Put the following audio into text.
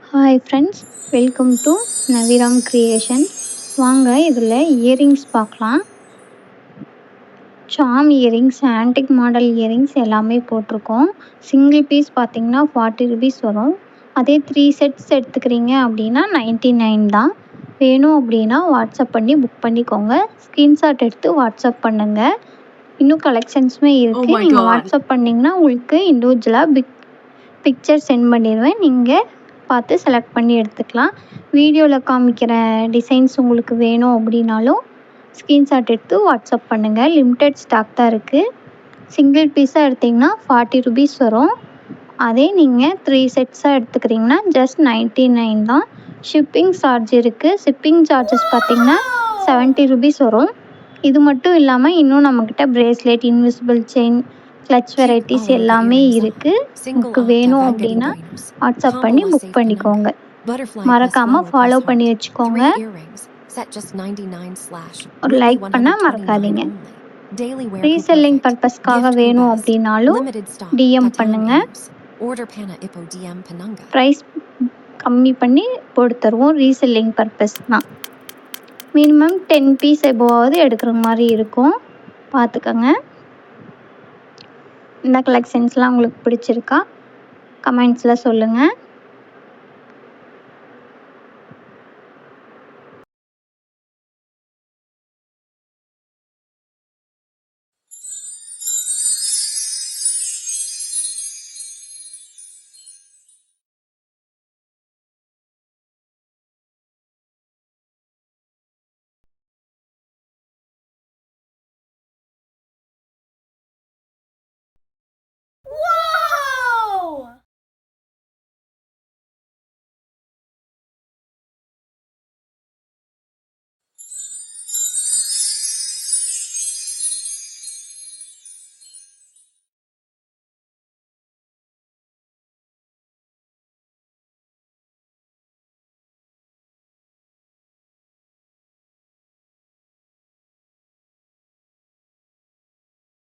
Hi friends, welcome to Naviram creation. வாங்க இதில் earrings பார்க்கலாம். சாம் இயரிங்ஸ், ஆன்டிக் மாடல் இயரிங்ஸ் எல்லாமே போட்டிருக்கோம். சிங்கிள் பீஸ் பார்த்திங்கன்னா 40 ருபீஸ் வரும். அதே 3 செட்ஸ் எடுத்துக்கிறீங்க அப்படின்னா 99 தான். வேணும் அப்படின்னா வாட்ஸ்அப் பண்ணி புக் பண்ணிக்கோங்க. ஸ்க்ரீன்ஷாட் எடுத்து வாட்ஸ்அப் பண்ணுங்கள். இன்னும் கலெக்ஷன்ஸுமே இருக்குது. நீங்கள் வாட்ஸ்அப் பண்ணிங்கன்னா உங்களுக்கு இண்டிவிஜுவலாக பிக்சர் சென்ட் பண்ணிடுவேன். நீங்கள் பார்த்து செலக்ட் பண்ணி எடுத்துக்கலாம். வீடியோவில் காமிக்கிற டிசைன்ஸ் உங்களுக்கு வேணும் அப்படின்னாலும் ஸ்க்ரீன்ஷாட் எடுத்து வாட்ஸ்அப் பண்ணுங்கள். லிமிட்டட் ஸ்டாக் தான் இருக்குது. சிங்கிள் பீஸாக எடுத்திங்கன்னா 40 ருபீஸ் வரும். அதே நீங்கள் 3 செட்ஸாக எடுத்துக்கிறீங்கன்னா ஜஸ்ட் 99 தான். ஷிப்பிங் சார்ஜ் இருக்குது. ஷிப்பிங் சார்ஜஸ் பார்த்திங்கன்னா 70 ருபீஸ் வரும். இது மட்டும் இல்லாமல் இன்னும் நம்மக்கிட்ட bracelet, invisible chain, clutch varieties எல்லாமே இருக்குது. உங்களுக்கு வேணும் அப்படின்னா வாட்ஸ்அப் பண்ணி புக் பண்ணிக்கோங்க. மறக்காமல் ஃபாலோ பண்ணி வச்சுக்கோங்க. ஒரு லைக் பண்ண மறக்காதீங்க. ரீசெல்லிங் பர்பஸ்க்காக வேணும் அப்படின்னாலும் டிஎம் பண்ணுங்கள். ப்ரைஸ் கம்மி பண்ணி போட்டு தருவோம். ரீசெல்லிங் பர்பஸ் தான். மினிமம் 10 பீஸ் எபோவாவது எடுக்கிற மாதிரி இருக்கும். பார்த்துக்கோங்க. இந்த கலெக்ஷன்ஸ்லாம் உங்களுக்கு பிடிச்சிருக்கா? கமெண்ட்ஸில் சொல்லுங்கள்.